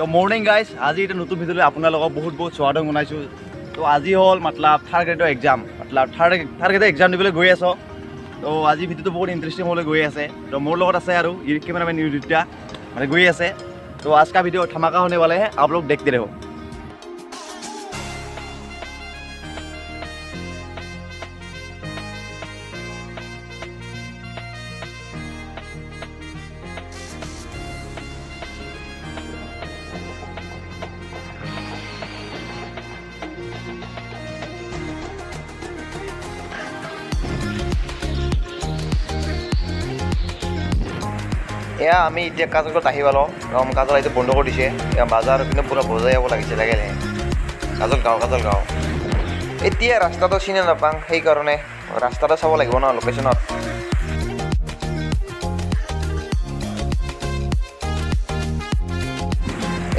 তো morning guys, আজি এটা নতুন ভিডিঅ'লৈ আপোনালোকক বহুত স্বাগতম জনাইছোঁ। তো আজি হ'ল মতলব থাৰ্ড গ্ৰেডৰ এক্সাম, মতলব থাৰ্ড গ্ৰেডৰ এক্সাম দিবলৈ গৈ আছোঁ। তো আজি ভিডিঅ'টো বহুত ইণ্টাৰেষ্টিং হ'বলৈ গৈ আছে। তো মোৰ লগত আছে আৰু কেমেৰামেন নিউদিতা মানে গৈ আছে। তো आज का वीडियो धमाका होने वाला है, आप लोग देखते रहो। এয়া আমি এতিয়া কাজলত আহি পালোঁ। কাজল এতিয়া বন্ধ কৰি দিছে। এয়া বাজাৰ কিন্তু পূৰা বজাই যাব লাগিছে লাগিলে। কাজল গাঁও এতিয়া ৰাস্তাটো চিনি নাপাওঁ, সেইকাৰণে ৰাস্তাটো চাব লাগিব ন লোকেশ্যনত।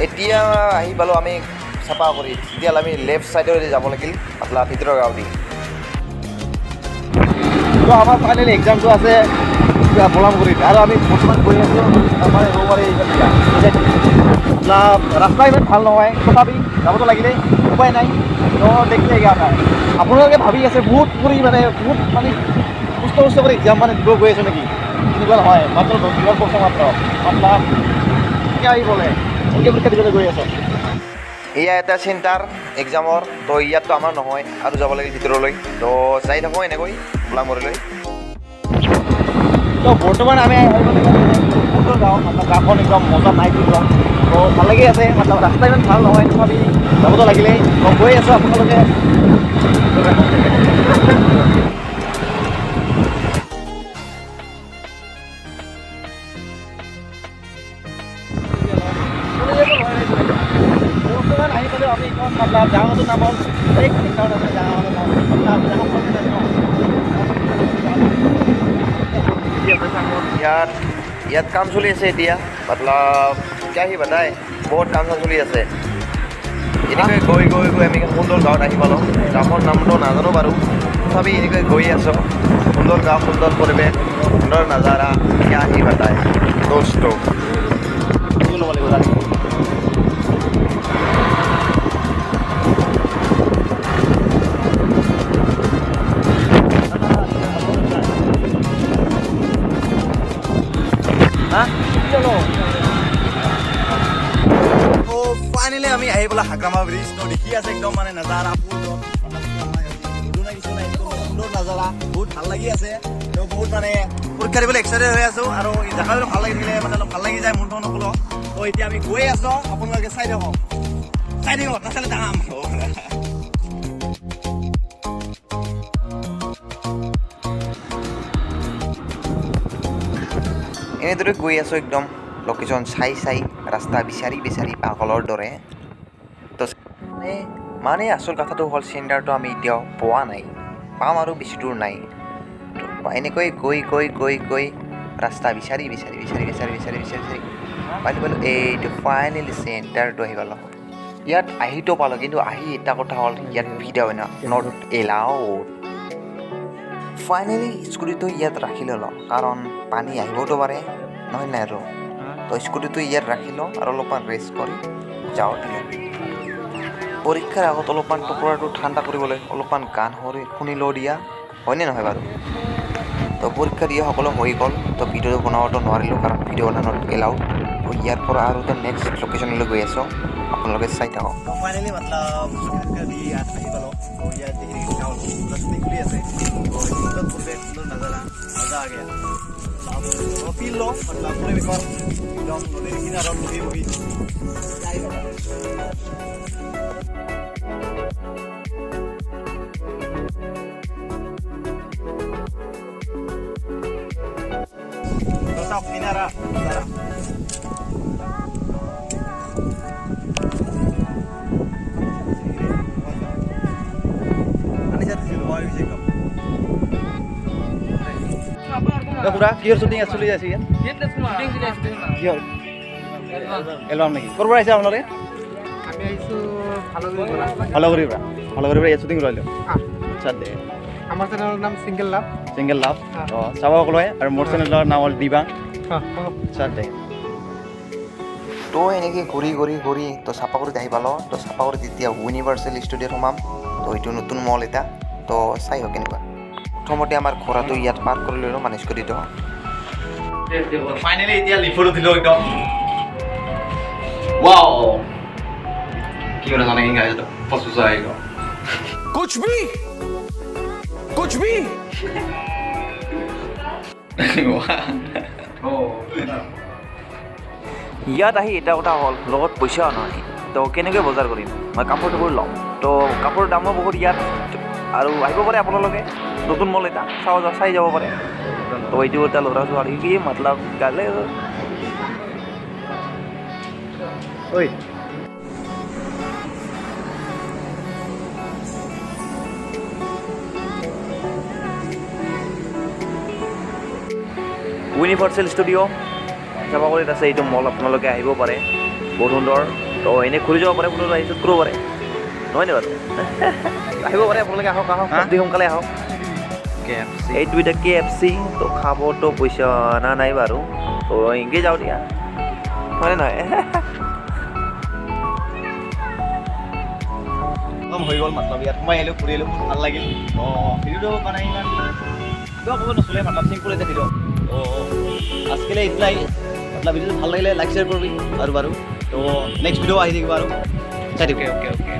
এতিয়া আহি পালোঁ আমি চাফা কৰি। তেতিয়াহ'লে আমি লেফ্ট ছাইডেদি যাব লাগিল মতলব ভিতৰৰ গাঁও দি। তো আমাৰ ফাইনেলি এক্সামটো আছে বলামগুৰিত, আৰু আমি বৰ্তমান গৈ আছোঁ আমাৰ ৰৌবাৰী ৰাস্তা ইমান ভাল নহয়, তথাপি যাবতো লাগিলে উপায় নাই। তো দেখিলে গা নাই আপোনালোকে ভাবি আছে বহুত কষ্ট কৰি এক্সাম মানে দিব গৈ আছোঁ নেকি? এনেকুৱা নহয়, মাত্ৰ 10 দিনৰ বছৰ মাত্ৰ মতলব কি আহি বোলে এনেকৈ পৰীক্ষা দিবলৈ গৈ আছোঁ। এয়া এটা চেণ্টাৰ এক্সামৰ। তো ইয়াততো আমাৰ নহয় আৰু যাব লাগে ভিতৰলৈ। তো যাই থাকোঁ এনেকৈ বলামগুৰিলৈ। তো বৰ্তমান আমি সুন্দৰ গাঁও, গাঁওখন একদম মজা নাই দিওঁ। তো ভাল লাগি আছে, মতলব ৰাস্তা ইমান ভাল নহয়, তথাপি যাবতো লাগিলেই। তো গৈ আছোঁ আপোনালোকে বৰ্তমান আহি পালোঁ আমি এখন মতলব জাগাটোৰ নাম হ'ল ইয়াত কাম চলি আছে এতিয়া মতলব কিয় আহি বাদাই বহুত কাম চলি আছে। এনেকৈ গৈ আমি সুন্দৰ গাঁৱত আহি পালোঁ। গাঁৱৰ নামটো নাজানো বাৰু, তথাপি এনেকৈ গৈ আছোঁ। সুন্দৰ গাঁও, সুন্দৰ পৰিৱেশ, সুন্দৰ নাজাৰা, কিয় আহি বাদাই দোস্ত ল'ব লাগিব জানি। ফাইনেলি আমি আহি পেলাই হাগ্ৰামা ব্ৰিজ। তো দেখি আছে একদম মানে নাজাৰা সুন্দৰ নাজাৰা, বহুত ভাল লাগি আছে। তো বহুত মানে পৰীক্ষা দিবলৈ এক্সাইটেড হৈ আছোঁ, আৰু এই জেগাটো ভাল লাগি থাকিলে মানে অলপ ভাল লাগি যায় মনটো নকলো। তো এতিয়া আমি গৈ আছোঁ, আপোনালোকে চাই থাকক নাচালে যাম। এনেদৰে গৈ আছোঁ একদম লোকেশ্যন চাই ৰাস্তা বিচাৰি পাগলৰ দৰে। তো মানে আচল কথাটো হ'ল চেণ্টাৰটো আমি এতিয়াও পোৱা নাই, পাম আৰু বেছি দূৰ নাই। তো এনেকৈ গৈ ৰাস্তা বিচাৰি পালোঁ। এইটো ফাইনেলি চেণ্টাৰটো আহি পালোঁ। ইয়াত আহিতো পালোঁ, কিন্তু আহি এটা কথা হ'ল ইয়াত ভিডিঅ' নট এলাউড। ফাইনেলি স্কুটিটো ইয়াত ৰাখি ল'লোঁ, কাৰণ পানী আহিবতো পাৰে নহয় নাই আৰু। তো স্কুটিটো ইয়াত ৰাখি লওঁ আৰু অলপমান ৰেষ্ট কৰি যাওঁ দিলে। পৰীক্ষাৰ আগত অলপমান টুকুৰাটো ঠাণ্ডা কৰিবলৈ অলপমান গান শুনি লওঁ দিয়া, হয়নে নহয় বাৰু? তো পৰীক্ষা দিয়া সকলো হৈ গ'ল। তো ভিডিঅ' বনাবতো নোৱাৰিলোঁ, কাৰণ ভিডিঅ' বনাব এলাউড। তো ইয়াৰ পৰা আৰু এটা নেক্সট লোকেশ্যনলৈ গৈ আছোঁ, আপোনালোকে চাই থাকক। ফাইনেলি মতলব দি ইয়াত আহি পালোঁ। তো ইয়াত খুলি আছে, সুন্দৰ পৰিৱেশ, সুন্দৰ নাজাৰা, মজা আ গয়া। तो फील लो मतलब पूरे बिकॉल एकदम नदीर किनारत बহি Tetap minara. Ani jati situ bawa bisa kamu. পুরা কিহৰ শুটিং চলি আছে ইয়াত? শুটিং চলি আছে কিহৰ? এলবাম নেকি? ক'ৰ পৰা আহিছে আপোনালোকে? আমি আহিছোঁ ভালগুৰিৰ পৰা ইয়াত শুটিং কৰিলোঁ। আচ্ছা দে। আমাৰ চেনেলৰ নাম ছিংগল লাভ। অঁ চাব সকলোৱে, আৰু মোৰ চেনেলৰ নাম হ'ল দিবাং। আচ্ছা দে। তো এনেকৈ ঘূৰি তো চাপাগুৰিত আহি পালোঁ তো চাপাগুৰিত এতিয়া ইউনিভাৰ্চেল ষ্টুডিঅ'ত সোমাম তো এইটো নতুন মল এটা তো চাই হওক কেনেকুৱা প্ৰথমতে আমাৰ ঘোঁৰাটো ইয়াত পাৰ্ক কৰি ল'লোঁ মানে স্কুটিটো ফাইনেলি এতিয়া লিফত উঠিলোঁ একদম ৱাও কি মানে জানে কি গাইছ ফচুচা আহিব कुछ भी ইয়াত আহি এটা কথা হ'ল লগত পইচাও নাই তো কেনেকৈ বজাৰ কৰিম মই কাপোৰটো কৰি ল'ম তো কাপোৰৰ দামো বহুত ইয়াত আৰু আহিব পাৰে আপোনালোকে নতুন মল এটা চাই যাব পাৰে তো এইটো এটা ল'ৰা ছোৱালী কি মতলব গালে ঐ ইউনিভাৰ্চেল ষ্টুডিঅ' চাপাগুৰিত আছে এইটো মল আপোনালোকে আহিব পাৰে বহুত সুন্দৰ তো এনেই ঘূৰি যাব পাৰে কোনো আহিছত কৰিব পাৰে নহয়নে বাৰু আহিব পাৰে আপোনালোকে আহক অতি সোনকালে আহক এইটো এতিয়া KFC তো খাবতো পইচা অনা নাই বাৰু তো এনেকৈ যাওঁ দিয়া হয়নে নহয় হৈ গ'ল মতলব ইয়াত সোমাই আহিলোঁ ফুৰি আহিলোঁ ভাল লাগিল ভিডিঅ'টো মানে ইমান কিবা ক'ব নচলে মতলব চিম্পুল এটা ভিডিঅ' আজকে ইতলাই মতলব ভিডিঅ'টো ভাল লাগিলে লাইক শ্বেয়াৰ কৰিবি আৰু বাৰু তো নেক্সট ভিডিঅ' আহি থাকিব আৰু চাই থাকিব